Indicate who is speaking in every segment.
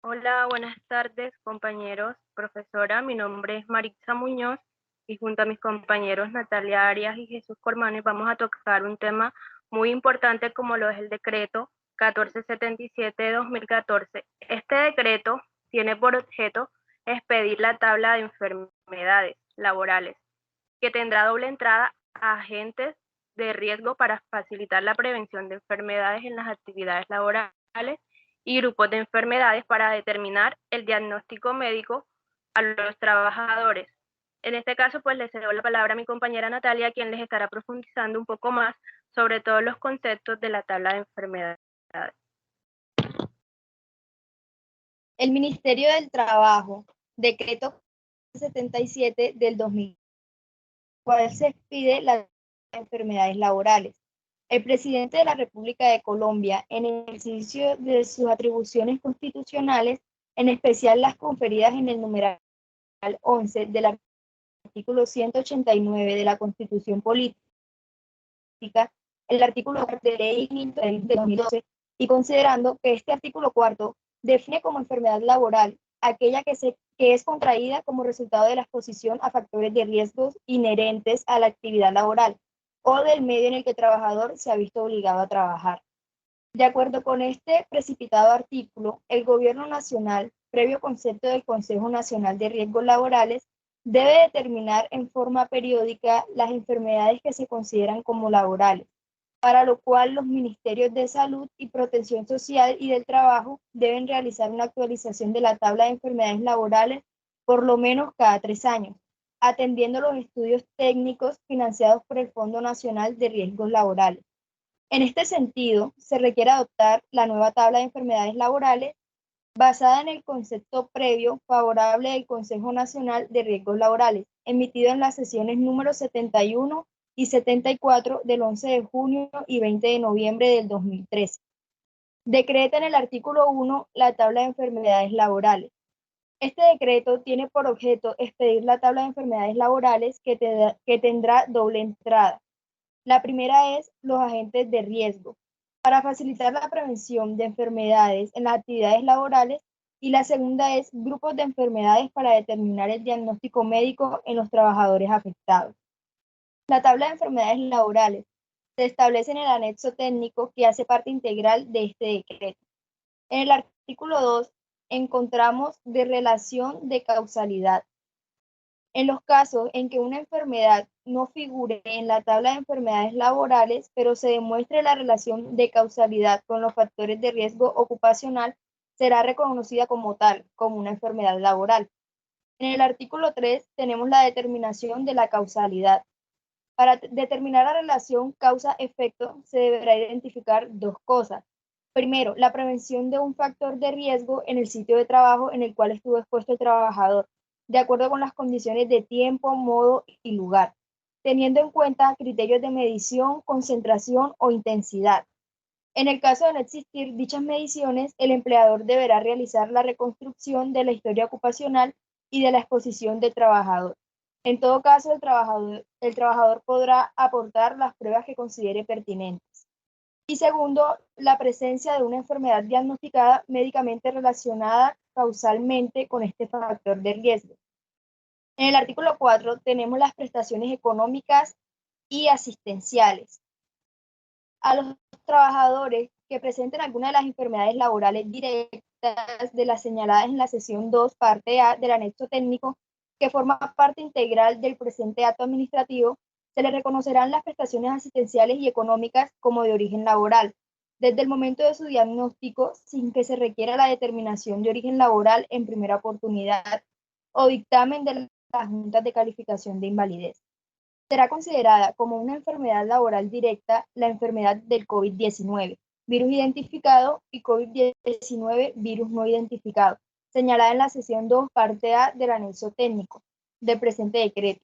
Speaker 1: Hola, buenas tardes, compañeros, profesora. Mi nombre es Maritza Muñoz y junto a mis compañeros Natalia Arias y Jesús Cormanes vamos a tocar un tema muy importante como lo es el decreto 1477 de 2014. Este decreto tiene por objeto expedir la tabla de enfermedades laborales que tendrá doble entrada a agentes de riesgo para facilitar la prevención de enfermedades en las actividades laborales y grupos de enfermedades para determinar el diagnóstico médico a los trabajadores. En este caso, pues le cedo la palabra a mi compañera Natalia, quien les estará profundizando un poco más sobre todos los conceptos de la tabla de enfermedades.
Speaker 2: El Ministerio del Trabajo, decreto 77 del 2000, cual se expide las enfermedades laborales. El presidente de la República de Colombia, en el ejercicio de sus atribuciones constitucionales, en especial las conferidas en el numeral 11 del artículo 189 de la Constitución Política, el artículo de ley de 2012, y considerando que este artículo cuarto define como enfermedad laboral aquella que es contraída como resultado de la exposición a factores de riesgos inherentes a la actividad laboral o del medio en el que el trabajador se ha visto obligado a trabajar. De acuerdo con este precipitado artículo, el Gobierno Nacional, previo concepto del Consejo Nacional de Riesgos Laborales, debe determinar en forma periódica las enfermedades que se consideran como laborales, para lo cual los Ministerios de Salud y Protección Social y del Trabajo deben realizar una actualización de la tabla de enfermedades laborales por lo menos cada 3 años, atendiendo los estudios técnicos financiados por el Fondo Nacional de Riesgos Laborales. En este sentido, se requiere adoptar la nueva tabla de enfermedades laborales basada en el concepto previo favorable del Consejo Nacional de Riesgos Laborales, emitido en las sesiones número 71 y 74 del 11 de junio y 20 de noviembre del 2013. Decreta en el artículo 1 la tabla de enfermedades laborales. Este decreto tiene por objeto expedir la tabla de enfermedades laborales que tendrá doble entrada. La primera es los agentes de riesgo, para facilitar la prevención de enfermedades en las actividades laborales, y la segunda es grupos de enfermedades para determinar el diagnóstico médico en los trabajadores afectados. La tabla de enfermedades laborales se establece en el anexo técnico que hace parte integral de este decreto. En el artículo 2 encontramos de relación de causalidad. En los casos en que una enfermedad no figure en la tabla de enfermedades laborales, pero se demuestre la relación de causalidad con los factores de riesgo ocupacional, será reconocida como tal, como una enfermedad laboral. En el artículo 3 tenemos la determinación de la causalidad. Para determinar la relación causa-efecto se deberá identificar dos cosas. Primero, la prevención de un factor de riesgo en el sitio de trabajo en el cual estuvo expuesto el trabajador, de acuerdo con las condiciones de tiempo, modo y lugar, teniendo en cuenta criterios de medición, concentración o intensidad. En el caso de no existir dichas mediciones, el empleador deberá realizar la reconstrucción de la historia ocupacional y de la exposición del trabajador. En todo caso, el trabajador podrá aportar las pruebas que considere pertinentes. Y segundo, la presencia de una enfermedad diagnosticada médicamente relacionada causalmente con este factor de riesgo. En el artículo 4 tenemos las prestaciones económicas y asistenciales. A los trabajadores que presenten alguna de las enfermedades laborales directas de las señaladas en la sección 2, parte A del anexo técnico, que forma parte integral del presente acto administrativo, se les reconocerán las prestaciones asistenciales y económicas como de origen laboral, desde el momento de su diagnóstico, sin que se requiera la determinación de origen laboral en primera oportunidad o dictamen de las juntas de calificación de invalidez. Será considerada como una enfermedad laboral directa la enfermedad del COVID-19, virus identificado, y COVID-19, virus no identificado, señalada en la sección 2, parte A del anexo técnico del presente decreto.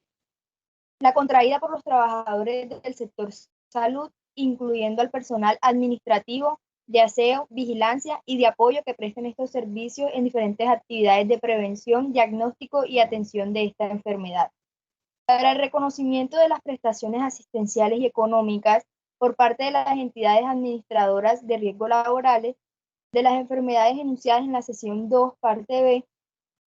Speaker 2: La contraída por los trabajadores del sector salud, incluyendo al personal administrativo, de aseo, vigilancia y de apoyo que presten estos servicios en diferentes actividades de prevención, diagnóstico y atención de esta enfermedad. Para el reconocimiento de las prestaciones asistenciales y económicas por parte de las entidades administradoras de riesgos laborales, de las enfermedades enunciadas en la sesión 2, parte B,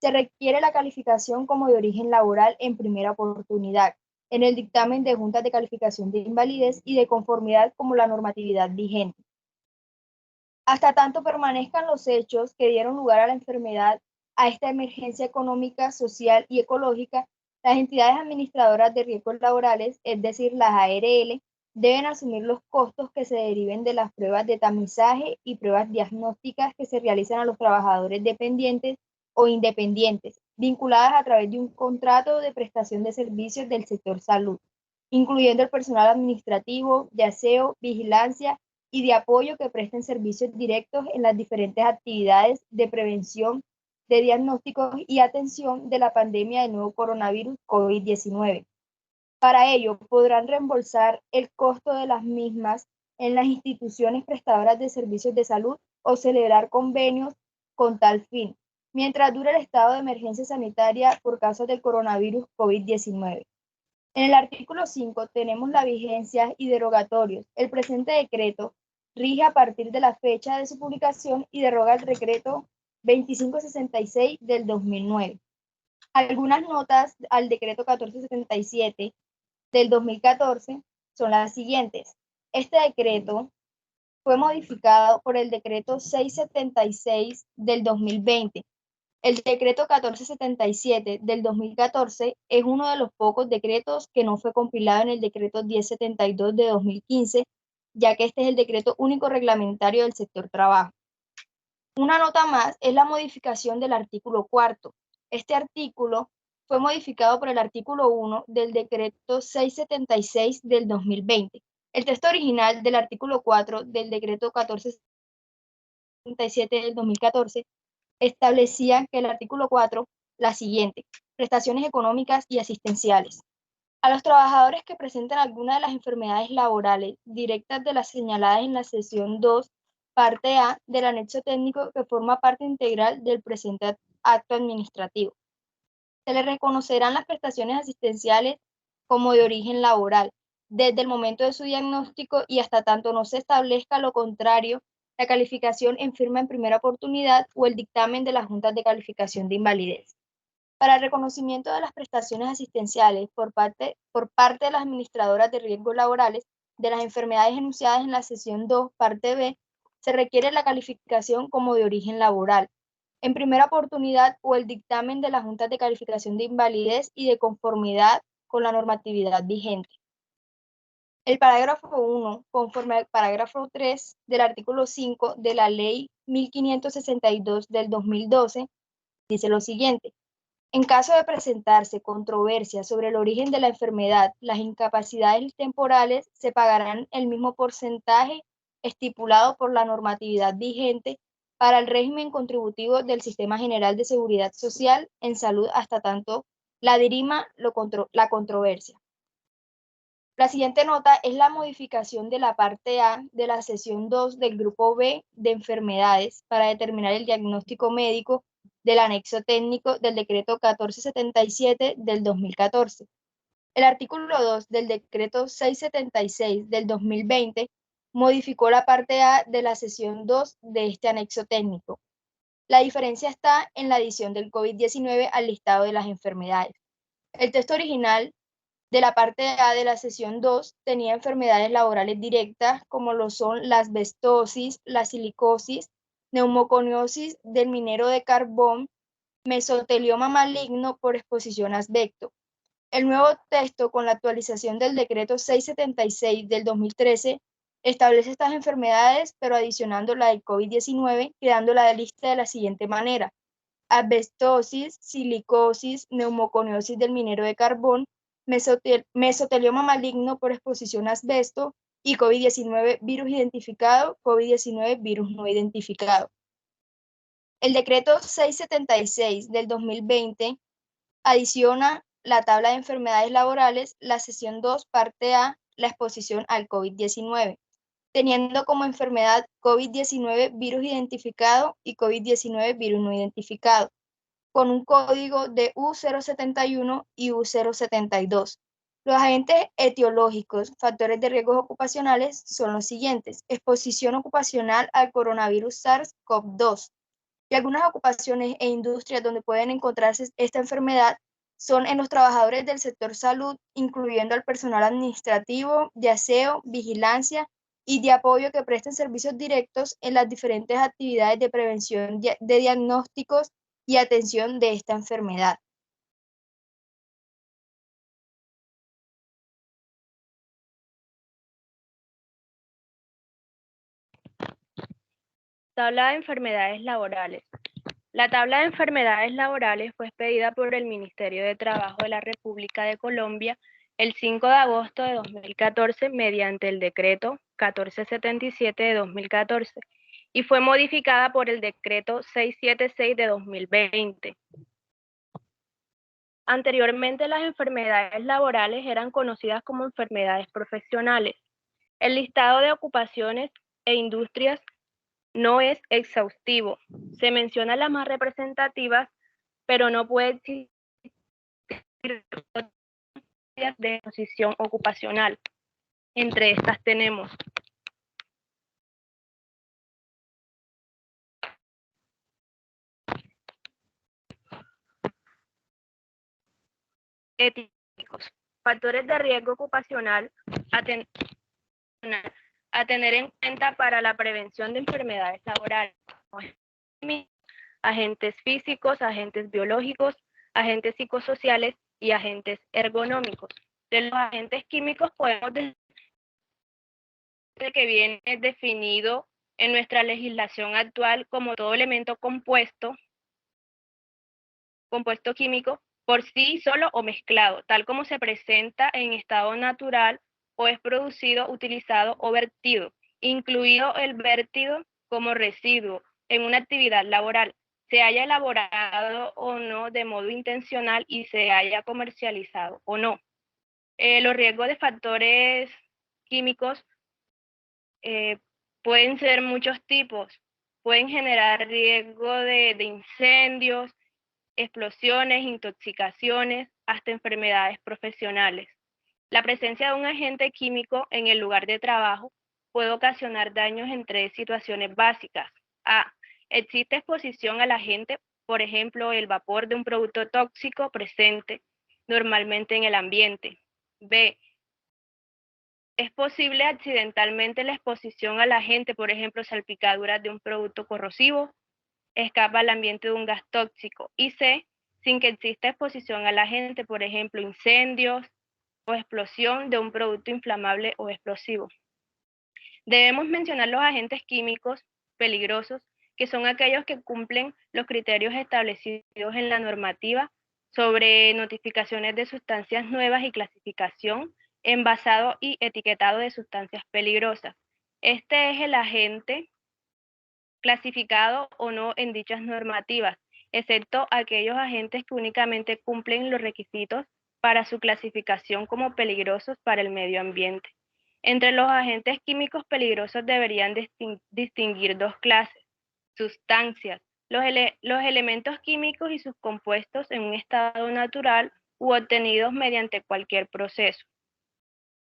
Speaker 2: se requiere la calificación como de origen laboral en primera oportunidad, en el dictamen de juntas de calificación de invalidez y de conformidad como la normatividad vigente. Hasta tanto permanezcan los hechos que dieron lugar a la enfermedad, a esta emergencia económica, social y ecológica, las entidades administradoras de riesgos laborales, es decir, las ARL, deben asumir los costos que se deriven de las pruebas de tamizaje y pruebas diagnósticas que se realizan a los trabajadores dependientes o independientes, vinculadas a través de un contrato de prestación de servicios del sector salud, incluyendo el personal administrativo, de aseo, vigilancia y de apoyo que presten servicios directos en las diferentes actividades de prevención, de diagnóstico y atención de la pandemia del nuevo coronavirus COVID-19. Para ello, podrán reembolsar el costo de las mismas en las instituciones prestadoras de servicios de salud o celebrar convenios con tal fin, mientras dure el estado de emergencia sanitaria por casos del coronavirus COVID-19. En el artículo 5 tenemos la vigencia y derogatorios. El presente decreto rige a partir de la fecha de su publicación y deroga el decreto 2566 del 2009. Algunas notas al decreto 1477 del 2014 son las siguientes. Este decreto fue modificado por el decreto 676 del 2020. El decreto 1477 del 2014 es uno de los pocos decretos que no fue compilado en el decreto 1072 de 2015, ya que este es el decreto único reglamentario del sector trabajo. Una nota más es la modificación del artículo 4. Este artículo fue modificado por el artículo 1 del decreto 676 del 2020. El texto original del artículo 4 del decreto 1477 del 2014 establecía que el artículo 4, la siguiente, prestaciones económicas y asistenciales. A los trabajadores que presentan alguna de las enfermedades laborales directas de las señaladas en la sesión 2, parte A del anexo técnico que forma parte integral del presente acto administrativo. Se les reconocerán las prestaciones asistenciales como de origen laboral, desde el momento de su diagnóstico y hasta tanto no se establezca lo contrario, la calificación en firma en primera oportunidad o el dictamen de las juntas de calificación de invalidez. Para el reconocimiento de las prestaciones asistenciales por parte de las administradoras de riesgos laborales de las enfermedades enunciadas en la sesión 2, parte B, se requiere la calificación como de origen laboral, en primera oportunidad o el dictamen de las juntas de calificación de invalidez y de conformidad con la normatividad vigente. El parágrafo 1, conforme al parágrafo 3 del artículo 5 de la Ley 1562 del 2012, dice lo siguiente. En caso de presentarse controversia sobre el origen de la enfermedad, las incapacidades temporales se pagarán el mismo porcentaje estipulado por la normatividad vigente para el régimen contributivo del Sistema General de Seguridad Social en salud hasta tanto la dirima la controversia. La siguiente nota es la modificación de la parte A de la sesión 2 del grupo B de enfermedades para determinar el diagnóstico médico del anexo técnico del decreto 1477 del 2014. El artículo 2 del decreto 676 del 2020 modificó la parte A de la sesión 2 de este anexo técnico. La diferencia está en la adición del COVID-19 al listado de las enfermedades. El texto original de la parte A de la sesión 2 tenía enfermedades laborales directas como lo son la asbestosis, la silicosis, neumoconiosis del minero de carbón, mesotelioma maligno por exposición a asbesto. El nuevo texto con la actualización del decreto 676 del 2013 establece estas enfermedades, pero adicionando la del COVID-19, quedando la lista de la siguiente manera: asbestosis, silicosis, neumoconiosis del minero de carbón, mesotelioma maligno por exposición a asbesto y COVID-19 virus identificado, COVID-19 virus no identificado. El decreto 676 del 2020 adiciona la tabla de enfermedades laborales, la sesión 2, parte A, la exposición al COVID-19, teniendo como enfermedad COVID-19 virus identificado y COVID-19 virus no identificado, con un código de U071 y U072. Los agentes etiológicos, factores de riesgos ocupacionales, son los siguientes: exposición ocupacional al coronavirus SARS-CoV-2. Y algunas ocupaciones e industrias donde pueden encontrarse esta enfermedad son en los trabajadores del sector salud, incluyendo al personal administrativo, de aseo, vigilancia y de apoyo que presten servicios directos en las diferentes actividades de prevención de diagnósticos y atención de esta enfermedad.
Speaker 1: Tabla de enfermedades laborales. La tabla de enfermedades laborales fue expedida por el Ministerio de Trabajo de la República de Colombia el 5 de agosto de 2014 mediante el decreto 1477 de 2014 y fue modificada por el decreto 676 de 2020. Anteriormente, las enfermedades laborales eran conocidas como enfermedades profesionales. El listado de ocupaciones e industrias no es exhaustivo. Se mencionan las más representativas, pero no puede existir de exposición ocupacional. Entre estas tenemos éticos, factores de riesgo ocupacional a tener en cuenta para la prevención de enfermedades laborales, agentes físicos, agentes biológicos, agentes psicosociales y agentes ergonómicos. De los agentes químicos podemos decir que viene definido en nuestra legislación actual como todo elemento compuesto químico por sí solo o mezclado, tal como se presenta en estado natural o es producido, utilizado o vertido, incluido el vertido como residuo en una actividad laboral, se haya elaborado o no de modo intencional y se haya comercializado o no. Los riesgos de factores químicos pueden ser muchos tipos, pueden generar riesgo de incendios, explosiones, intoxicaciones, hasta enfermedades profesionales. La presencia de un agente químico en el lugar de trabajo puede ocasionar daños en tres situaciones básicas. A. Existe exposición al agente, por ejemplo, el vapor de un producto tóxico presente normalmente en el ambiente. B. Es posible accidentalmente la exposición al agente, por ejemplo, salpicaduras de un producto corrosivo, escapa al ambiente de un gas tóxico. Y C, sin que exista exposición al agente, por ejemplo, incendios o explosión de un producto inflamable o explosivo. Debemos mencionar los agentes químicos peligrosos, que son aquellos que cumplen los criterios establecidos en la normativa sobre notificaciones de sustancias nuevas y clasificación, envasado y etiquetado de sustancias peligrosas. Este es el agente clasificado o no en dichas normativas, excepto aquellos agentes que únicamente cumplen los requisitos para su clasificación como peligrosos para el medio ambiente. Entre los agentes químicos peligrosos deberían distinguir dos clases: sustancias, los elementos químicos y sus compuestos en un estado natural u obtenidos mediante cualquier proceso.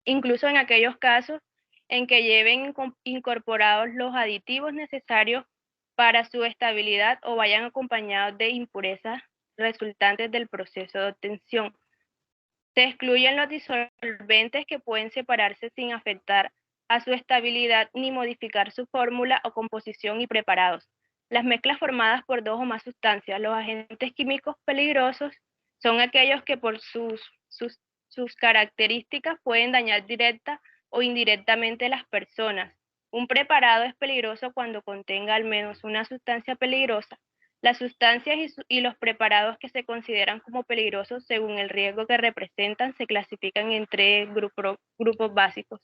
Speaker 1: Incluso en aquellos casos en que lleven incorporados los aditivos necesarios para su estabilidad o vayan acompañados de impurezas resultantes del proceso de obtención. Se excluyen los disolventes que pueden separarse sin afectar a su estabilidad ni modificar su fórmula o composición y preparados. Las mezclas formadas por dos o más sustancias, los agentes químicos peligrosos, son aquellos que por sus características pueden dañar directa o indirectamente las personas. Un preparado es peligroso cuando contenga al menos una sustancia peligrosa. Las sustancias y los preparados que se consideran como peligrosos según el riesgo que representan se clasifican en tres grupos básicos.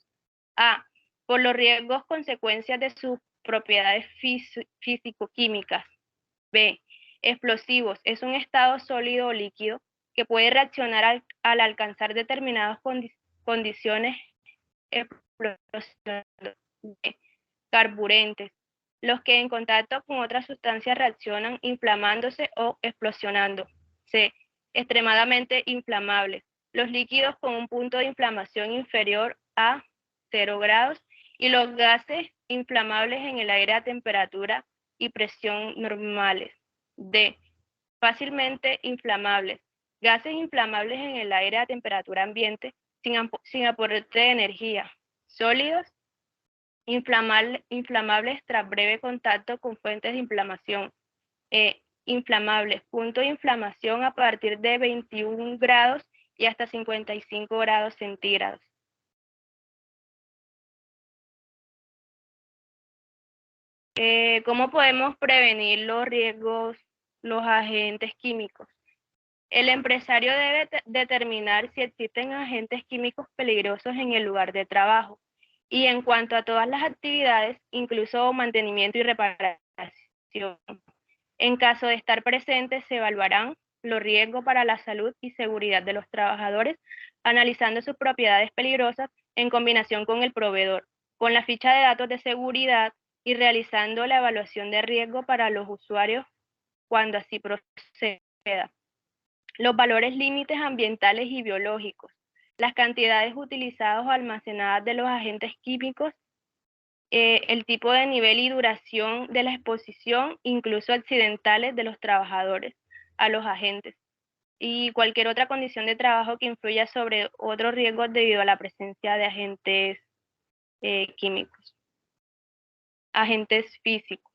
Speaker 1: A. Por los riesgos consecuencias de sus propiedades físico-químicas. B. Explosivos. Es un estado sólido o líquido que puede reaccionar al alcanzar determinadas condiciones explosivas. B. Carburantes. Los que en contacto con otras sustancias reaccionan inflamándose o explosionando. C. Extremadamente inflamables. los líquidos con un punto de inflamación inferior a 0 grados y los gases inflamables en el aire a temperatura y presión normales. D. Fácilmente inflamables. Gases inflamables en el aire a temperatura ambiente sin aporte de energía. Sólidos inflamables tras breve contacto con fuentes de inflamación. Inflamables, punto de inflamación a partir de 21 grados y hasta 55 grados centígrados. ¿Cómo podemos prevenir los riesgos, los agentes químicos? El empresario debe determinar si existen agentes químicos peligrosos en el lugar de trabajo. Y en cuanto a todas las actividades, incluso mantenimiento y reparación. En caso de estar presentes, se evaluarán los riesgos para la salud y seguridad de los trabajadores, analizando sus propiedades peligrosas en combinación con el proveedor, con la ficha de datos de seguridad y realizando la evaluación de riesgo para los usuarios cuando así proceda. Los valores límites ambientales y biológicos, las cantidades utilizadas o almacenadas de los agentes químicos, el tipo de nivel y duración de la exposición, incluso accidentales de los trabajadores a los agentes, y cualquier otra condición de trabajo que influya sobre otros riesgos debido a la presencia de agentes químicos, agentes físicos.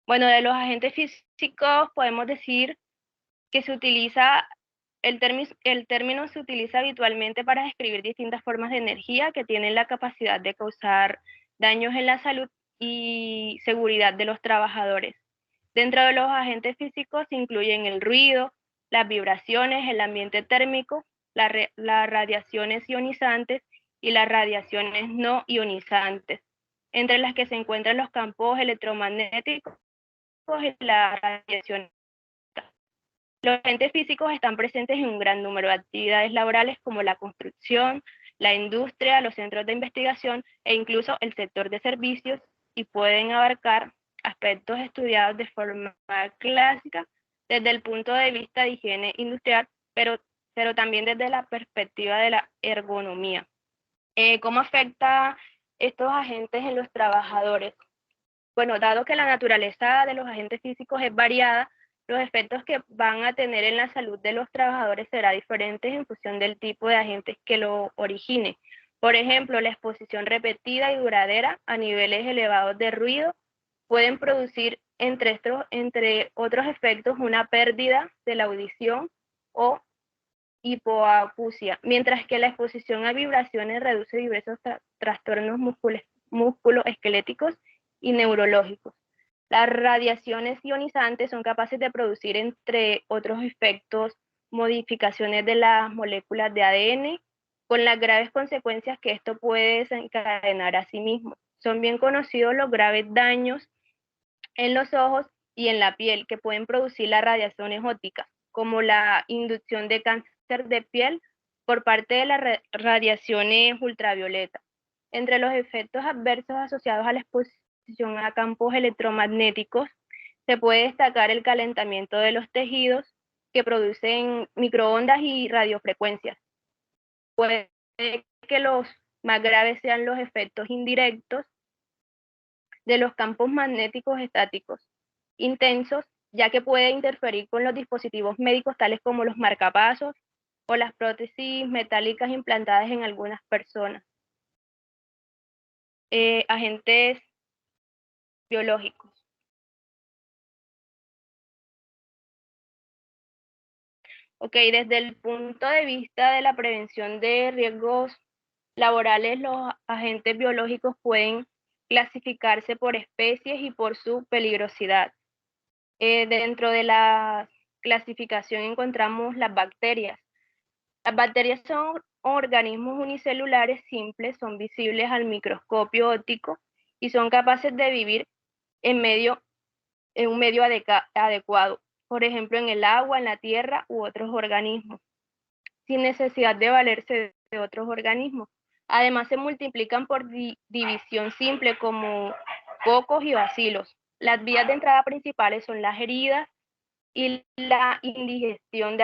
Speaker 1: Bueno, de los agentes físicos podemos decir que se utiliza, el término se utiliza habitualmente para describir distintas formas de energía que tienen la capacidad de causar daños en la salud y seguridad de los trabajadores. Dentro de los agentes físicos se incluyen el ruido, las vibraciones, el ambiente térmico, las radiaciones ionizantes y las radiaciones no ionizantes, entre las que se encuentran los campos electromagnéticos y la radiación. Los agentes físicos están presentes en un gran número de actividades laborales como la construcción, la industria, los centros de investigación e incluso el sector de servicios, y pueden abarcar aspectos estudiados de forma clásica desde el punto de vista de higiene industrial, pero también desde la perspectiva de la ergonomía. ¿Cómo afecta estos agentes en los trabajadores? Bueno, dado que la naturaleza de los agentes físicos es variada, los efectos que van a tener en la salud de los trabajadores será diferentes en función del tipo de agentes que lo origine. Por ejemplo, la exposición repetida y duradera a niveles elevados de ruido pueden producir, entre otros efectos, una pérdida de la audición o hipoacusia, mientras que la exposición a vibraciones reduce diversos trastornos musculoesqueléticos y neurológicos. Las radiaciones ionizantes son capaces de producir, entre otros efectos, modificaciones de las moléculas de ADN, con las graves consecuencias que esto puede desencadenar a sí mismo. Son bien conocidos los graves daños en los ojos y en la piel que pueden producir las radiaciones ópticas, como la inducción de cáncer de piel por parte de las radiaciones ultravioletas. Entre los efectos adversos asociados a la exposición a campos electromagnéticos, se puede destacar el calentamiento de los tejidos que producen microondas y radiofrecuencias. Puede que los más graves sean los efectos indirectos de los campos magnéticos estáticos intensos, ya que puede interferir con los dispositivos médicos tales como los marcapasos o las prótesis metálicas implantadas en algunas personas. Agentes biológicos. Ok, desde el punto de vista de la prevención de riesgos laborales, los agentes biológicos pueden clasificarse por especies y por su peligrosidad. Dentro de la clasificación encontramos las bacterias. Las bacterias son organismos unicelulares simples, son visibles al microscopio óptico y son capaces de vivir en un medio adecuado, por ejemplo en el agua, en la tierra u otros organismos, sin necesidad de valerse de otros organismos. Además se multiplican por división simple como cocos y bacilos. Las vías de entrada principales son las heridas, y la ingestión de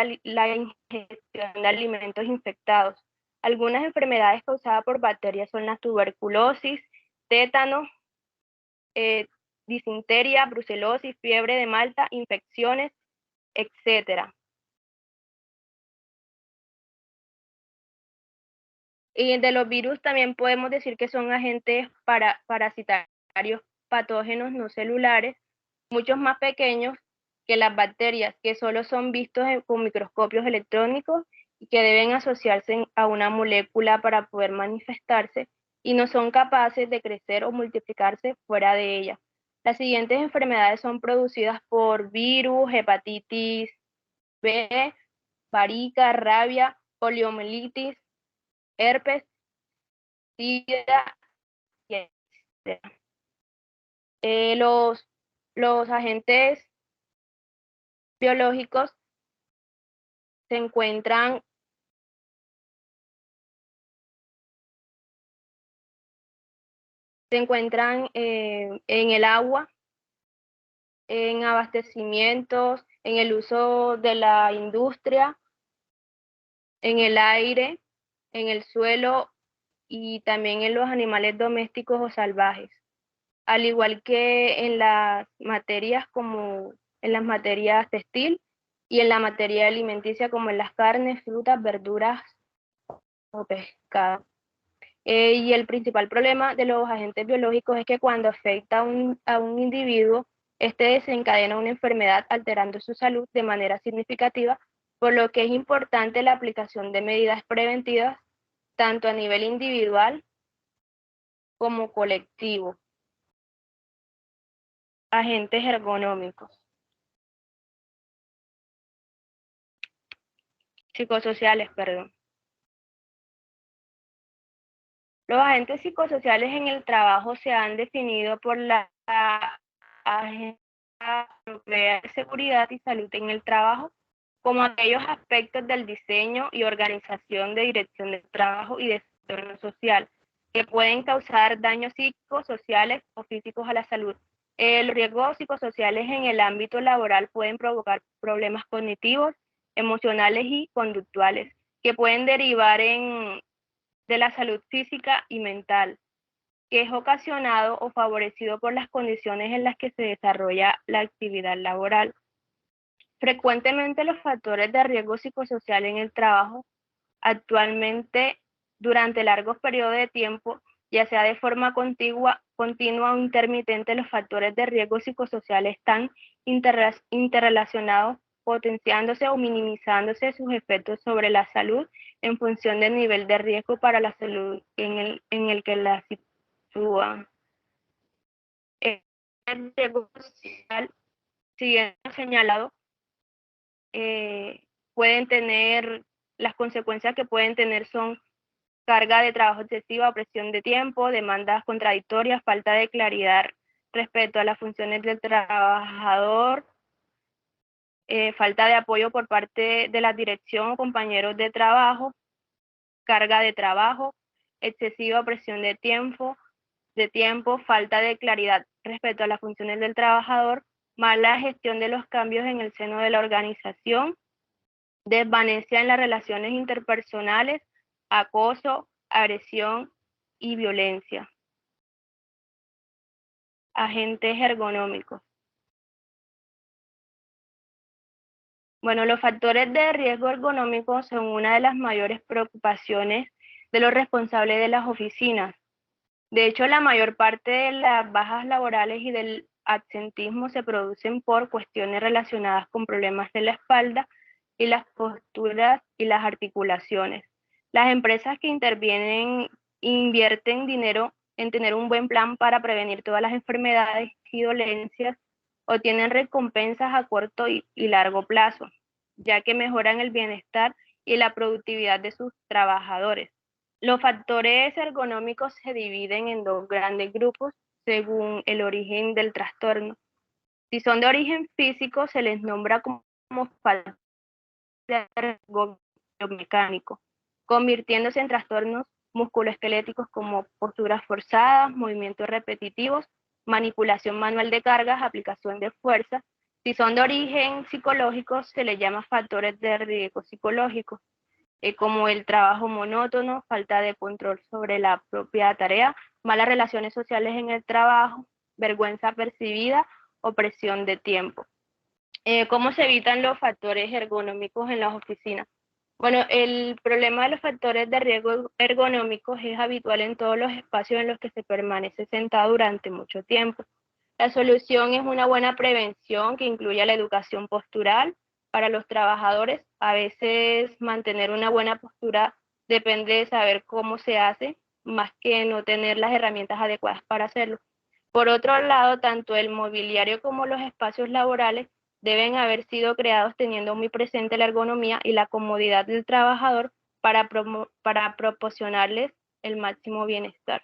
Speaker 1: alimentos infectados. Algunas enfermedades causadas por bacterias son la tuberculosis, tétano, disentería, brucelosis, fiebre de Malta, infecciones, etc. Y de los virus también podemos decir que son agentes parasitarios patógenos no celulares, muchos más pequeños que las bacterias, que solo son vistos con microscopios electrónicos y que deben asociarse a una molécula para poder manifestarse y no son capaces de crecer o multiplicarse fuera de ella. Las siguientes enfermedades son producidas por virus, hepatitis B, varica, rabia, poliomielitis, herpes, sida, etc. Los agentes biológicos se encuentran en el agua, en abastecimientos, en el uso de la industria, en el aire, en el suelo y también en los animales domésticos o salvajes, al igual que en las materias como en las materias textil y en la materia alimenticia como en las carnes, frutas, verduras o pescado. Y el principal problema de los agentes biológicos es que cuando afecta a un individuo, este desencadena una enfermedad alterando su salud de manera significativa, por lo que es importante la aplicación de medidas preventivas tanto a nivel individual como colectivo. Agentes ergonómicos, psicosociales, perdón. Los agentes psicosociales en el trabajo se han definido por la Agencia Europea de Seguridad y Salud en el Trabajo como aquellos aspectos del diseño y organización de dirección del trabajo y de entorno social que pueden causar daños psicosociales o físicos a la salud. Los riesgos psicosociales en el ámbito laboral pueden provocar problemas cognitivos, emocionales y conductuales que pueden derivar de la salud física y mental, que es ocasionado o favorecido por las condiciones en las que se desarrolla la actividad laboral. Frecuentemente los factores de riesgo psicosocial en el trabajo actualmente durante largos periodos de tiempo, ya sea de forma continua o intermitente, los factores de riesgo psicosocial están interrelacionados, potenciándose o minimizándose sus efectos sobre la salud en función del nivel de riesgo para la salud en el que la sitúan. El riesgo social, siguiendo señalado, pueden tener, las consecuencias que pueden tener son carga de trabajo excesiva, presión de tiempo, demandas contradictorias, falta de claridad respecto a las funciones del trabajador, falta de apoyo por parte de la dirección o compañeros de trabajo, carga de trabajo, excesiva presión de tiempo, falta de claridad respecto a las funciones del trabajador, mala gestión de los cambios en el seno de la organización, desvanencia en las relaciones interpersonales, acoso, agresión y violencia. Agentes ergonómicos. Bueno, los factores de riesgo ergonómico son una de las mayores preocupaciones de los responsables de las oficinas. De hecho, la mayor parte de las bajas laborales y del absentismo se producen por cuestiones relacionadas con problemas de la espalda y las posturas y las articulaciones. Las empresas que invierten dinero en tener un buen plan para prevenir todas las enfermedades y dolencias obtienen recompensas a corto y largo plazo, ya que mejoran el bienestar y la productividad de sus trabajadores. Los factores ergonómicos se dividen en dos grandes grupos según el origen del trastorno. Si son de origen físico, se les nombra como falta de riesgo biomecánico, convirtiéndose en trastornos musculoesqueléticos como posturas forzadas, movimientos repetitivos, manipulación manual de cargas, aplicación de fuerza Si son de origen psicológico, se les llama factores de riesgo psicológico, como el trabajo monótono, falta de control sobre la propia tarea, malas relaciones sociales en el trabajo, vergüenza percibida o presión de tiempo. ¿Cómo se evitan los factores ergonómicos en las oficinas? Bueno, el problema de los factores de riesgo ergonómicos es habitual en todos los espacios en los que se permanece sentado durante mucho tiempo. La solución es una buena prevención que incluya la educación postural para los trabajadores. A veces mantener una buena postura depende de saber cómo se hace, más que no tener las herramientas adecuadas para hacerlo. Por otro lado, tanto el mobiliario como los espacios laborales deben haber sido creados teniendo muy presente la ergonomía y la comodidad del trabajador para proporcionarles el máximo bienestar.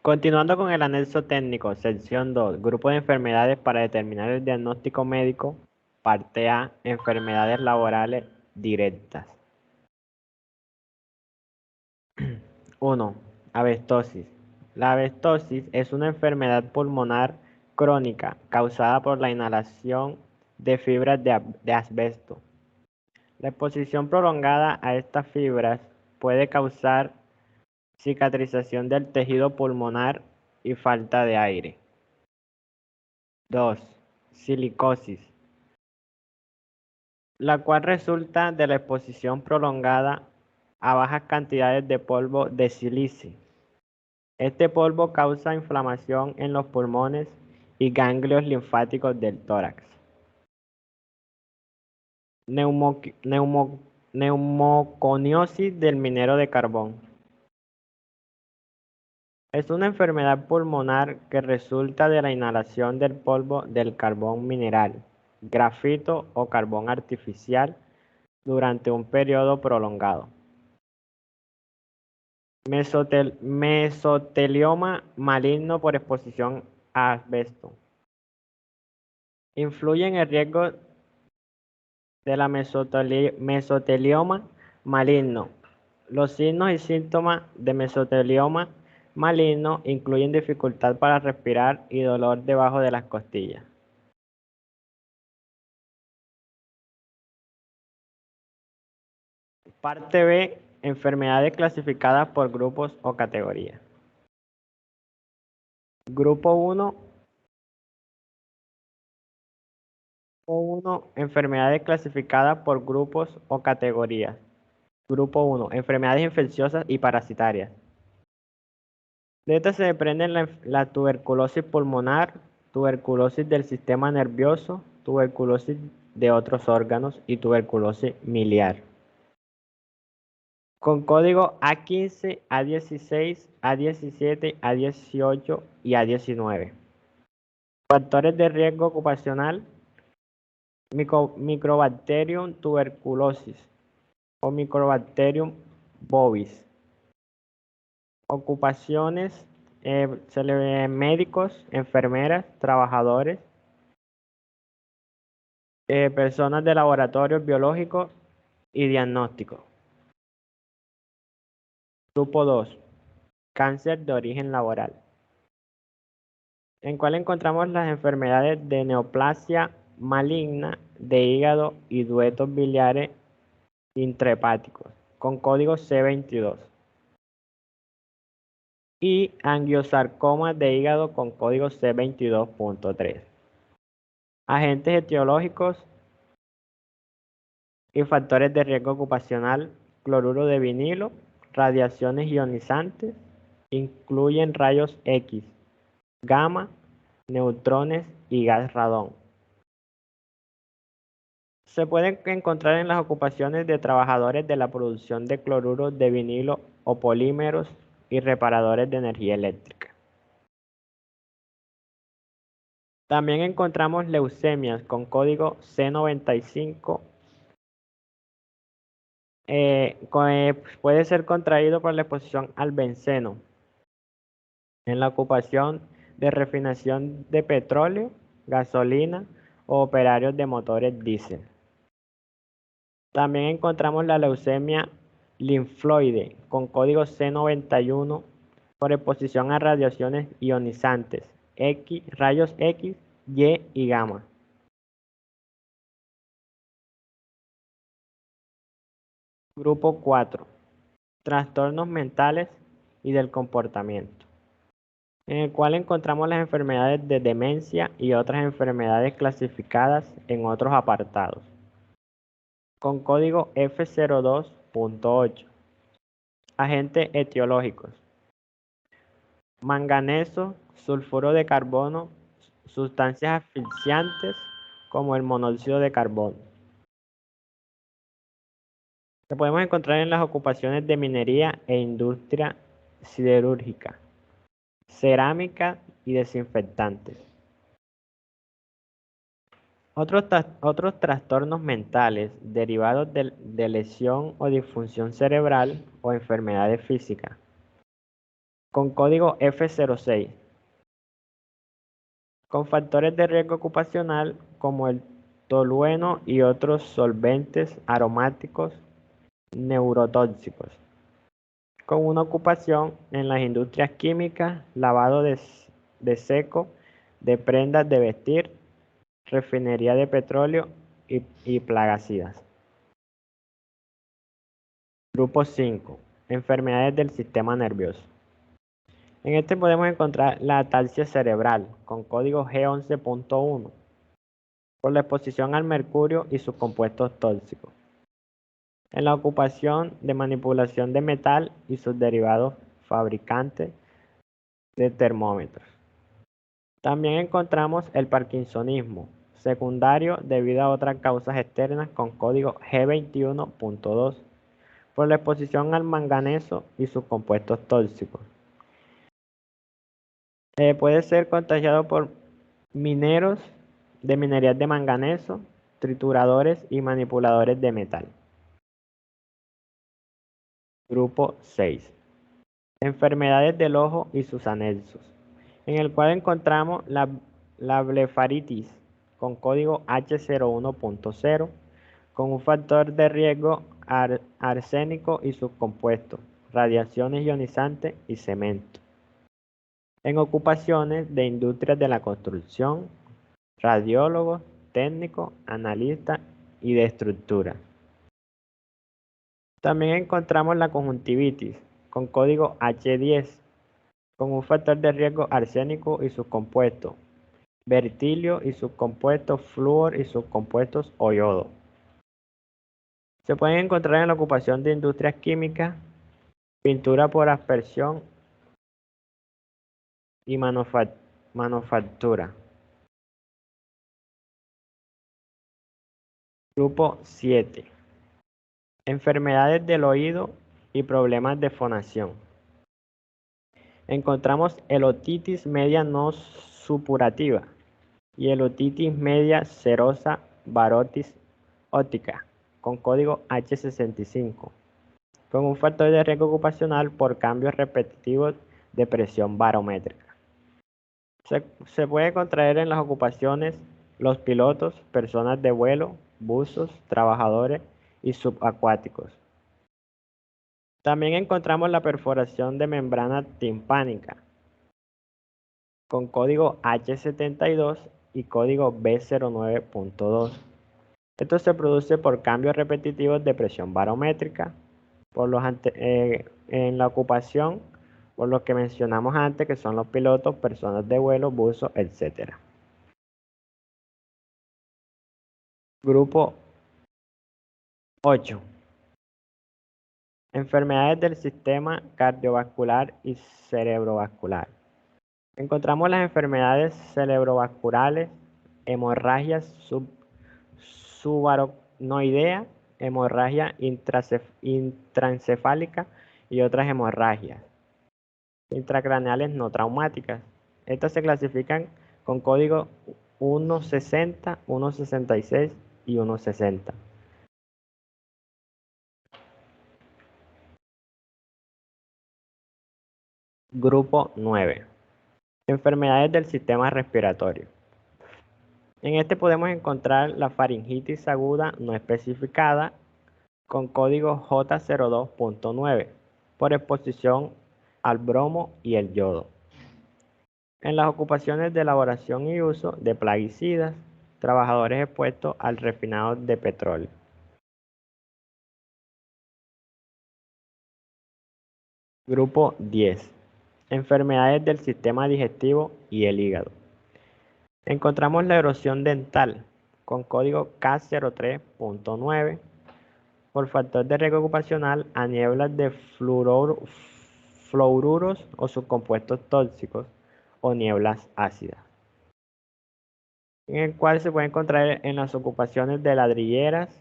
Speaker 3: Continuando con el anexo técnico, sección 2, grupo de enfermedades para determinar el diagnóstico médico, parte A, enfermedades laborales directas. 1. Abestosis. La abestosis es una enfermedad pulmonar crónica causada por la inhalación de fibras de asbesto. La exposición prolongada a estas fibras puede causar cicatrización del tejido pulmonar y falta de aire. 2. Silicosis, la cual resulta de la exposición prolongada a bajas cantidades de polvo de silicio. Este polvo causa inflamación en los pulmones y ganglios linfáticos del tórax. Neumoconiosis del minero de carbón. Es una enfermedad pulmonar que resulta de la inhalación del polvo del carbón mineral, grafito o carbón artificial durante un periodo prolongado. Mesotelioma maligno por exposición a asbesto. Influye en el riesgo de la mesotelioma maligno. Los signos y síntomas de mesotelioma maligno incluyen dificultad para respirar y dolor debajo de las costillas. Parte B. Enfermedades clasificadas por grupos o categorías. Grupo 1. Enfermedades clasificadas por grupos o categorías. Grupo 1. Enfermedades infecciosas y parasitarias. De estas se desprenden la tuberculosis pulmonar, tuberculosis del sistema nervioso, tuberculosis de otros órganos y tuberculosis miliar. Con código A15, A16, A17, A18 y A19. Factores de riesgo ocupacional: Microbacterium tuberculosis o Microbacterium bovis. Ocupaciones: médicos, enfermeras, trabajadores, personas de laboratorios biológicos y diagnósticos. Grupo 2. Cáncer de origen laboral, en cual encontramos las enfermedades de neoplasia maligna de hígado y ductos biliares intrahepáticos, con código C22. Y angiosarcoma de hígado con código C22.3. Agentes etiológicos y factores de riesgo ocupacional: cloruro de vinilo, radiaciones ionizantes, incluyen rayos X, gamma, neutrones y gas radón. Se pueden encontrar en las ocupaciones de trabajadores de la producción de cloruro de vinilo o polímeros y reparadores de energía eléctrica. También encontramos leucemias con código C95. Puede ser contraído por la exposición al benceno en la ocupación de refinación de petróleo, gasolina o operarios de motores diésel. También encontramos la leucemia linfoide con código C91 por exposición a radiaciones ionizantes, rayos X, Y y gamma. Grupo 4. Trastornos mentales y del comportamiento, en el cual encontramos las enfermedades de demencia y otras enfermedades clasificadas en otros apartados, con código F02.8. Agentes etiológicos: manganeso, sulfuro de carbono, sustancias asfixiantes como el monóxido de carbono. Lo podemos encontrar en las ocupaciones de minería e industria siderúrgica, cerámica y desinfectantes. Otros trastornos mentales derivados de lesión o disfunción cerebral o enfermedades físicas, con código F06, con factores de riesgo ocupacional como el tolueno y otros solventes aromáticos neurotóxicos, con una ocupación en las industrias químicas, lavado de seco, de prendas de vestir, refinería de petróleo y plaguicidas. Grupo 5. Enfermedades del sistema nervioso. En este podemos encontrar la ataxia cerebral, con código G11.1, por la exposición al mercurio y sus compuestos tóxicos. En la ocupación de manipulación de metal y sus derivados fabricantes de termómetros. También encontramos el parkinsonismo secundario debido a otras causas externas con código G21.2 por la exposición al manganeso y sus compuestos tóxicos. Puede ser contagiado por mineros de minerías de manganeso, trituradores y manipuladores de metal. Grupo 6. Enfermedades del ojo y sus anexos, en el cual encontramos la blefaritis con código H01.0 con un factor de riesgo arsénico y sus compuestos, radiaciones ionizantes y cemento. En ocupaciones de industrias de la construcción, radiólogos, técnicos, analistas y de estructura. También encontramos la conjuntivitis con código H10 con un factor de riesgo arsénico y sus compuestos, bertilio y sus compuestos, flúor y sus compuestos o yodo. Se pueden encontrar en la ocupación de industrias químicas, pintura por aspersión y manufactura. Grupo 7. Enfermedades del oído y problemas de fonación. Encontramos el otitis media no supurativa y el otitis media serosa barotis óptica con código H65, con un factor de riesgo ocupacional por cambios repetitivos de presión barométrica. Se puede contraer en las ocupaciones los pilotos, personas de vuelo, buzos, trabajadores y subacuáticos. También encontramos la perforación de membrana timpánica con código H72 y código B09.2. Esto se produce por cambios repetitivos de presión barométrica en la ocupación, por lo que mencionamos antes, que son los pilotos, personas de vuelo, buzos, etc. Grupo 8. Enfermedades del sistema cardiovascular y cerebrovascular. Encontramos las enfermedades cerebrovasculares, hemorragias subaracnoidea, hemorragia intraencefálica y otras hemorragias intracraneales no traumáticas. Estas se clasifican con código 160, 166 y 160. Grupo 9. Enfermedades del sistema respiratorio. En este podemos encontrar la faringitis aguda no especificada con código J02.9 por exposición al bromo y el yodo. En las ocupaciones de elaboración y uso de plaguicidas, trabajadores expuestos al refinado de petróleo. Grupo 10. Enfermedades del sistema digestivo y el hígado. Encontramos la erosión dental con código K03.9 por factor de riesgo ocupacional a nieblas de fluoruros o sus compuestos tóxicos o nieblas ácidas, en el cual se puede encontrar en las ocupaciones de ladrilleras,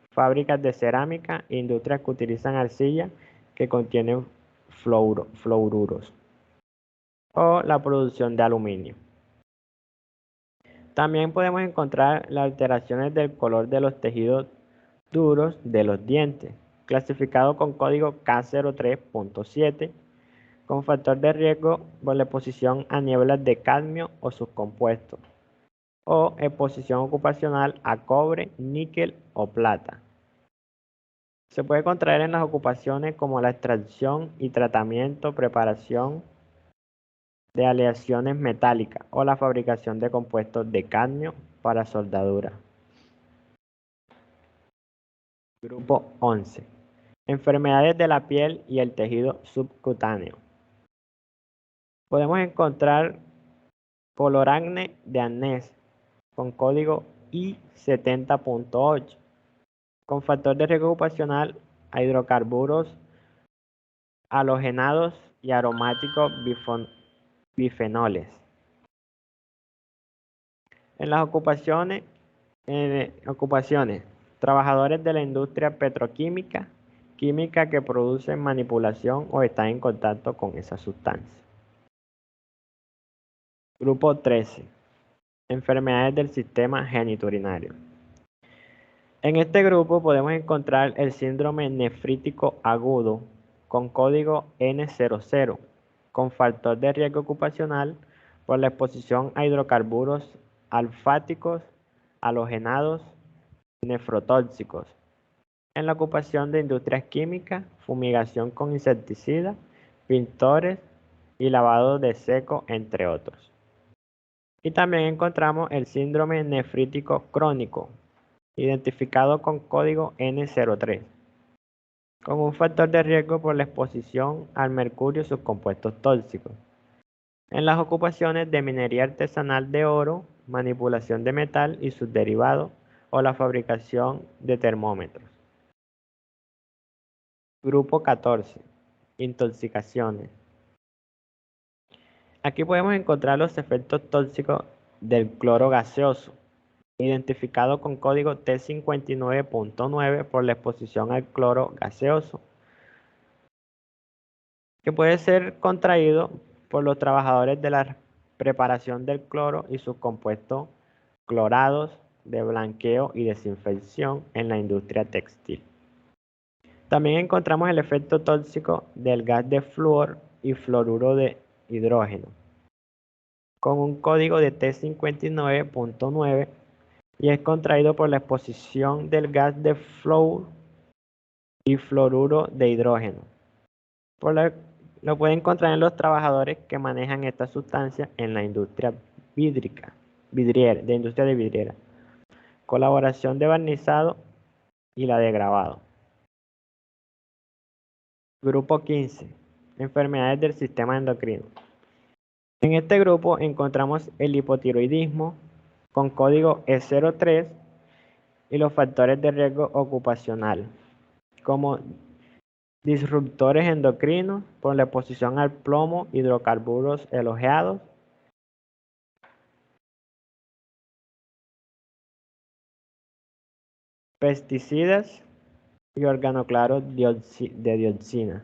Speaker 3: fábricas de cerámica e industrias que utilizan arcilla que contienen fluoruros o la producción de aluminio. También podemos encontrar las alteraciones del color de los tejidos duros de los dientes, clasificado con código K03.7, con factor de riesgo por la exposición a nieblas de cadmio o sus compuestos, o exposición ocupacional a cobre, níquel o plata. Se puede contraer en las ocupaciones como la extracción y tratamiento, preparación de aleaciones metálicas o la fabricación de compuestos de cadmio para soldadura. Grupo 11. Enfermedades de la piel y el tejido subcutáneo. Podemos encontrar coloracné de Annés con código I70.8, con factor de riesgo ocupacional a hidrocarburos halogenados y aromáticos bifenoles. En las ocupaciones, trabajadores de la industria petroquímica, química que producen manipulación o están en contacto con esa sustancia. Grupo 13. Enfermedades del sistema genitourinario. En este grupo podemos encontrar el síndrome nefrítico agudo con código N00, con factor de riesgo ocupacional por la exposición a hidrocarburos alfáticos, halogenados, nefrotóxicos, en la ocupación de industrias químicas, fumigación con insecticidas, pintores y lavado de seco, entre otros. Y también encontramos el síndrome nefrítico crónico, identificado con código N03, con un factor de riesgo por la exposición al mercurio y sus compuestos tóxicos, en las ocupaciones de minería artesanal de oro, manipulación de metal y sus derivados, o la fabricación de termómetros. Grupo 14. Intoxicaciones. Aquí podemos encontrar los efectos tóxicos del cloro gaseoso, identificado con código T59.9 por la exposición al cloro gaseoso, que puede ser contraído por los trabajadores de la preparación del cloro y sus compuestos clorados de blanqueo y desinfección en la industria textil. También encontramos el efecto tóxico del gas de flúor y fluoruro de hidrógeno, con un código de T59.9, y es contraído por la exposición del gas de flúor y fluoruro de hidrógeno. Lo pueden encontrar en los trabajadores que manejan esta sustancia en la industria vidriera, colaboración de barnizado y la de grabado. Grupo 15. Enfermedades del sistema endocrino. En este grupo encontramos el hipotiroidismo con código E03 y los factores de riesgo ocupacional, como disruptores endocrinos por la exposición al plomo, hidrocarburos halogenados, pesticidas y organoclaros de dioxinas.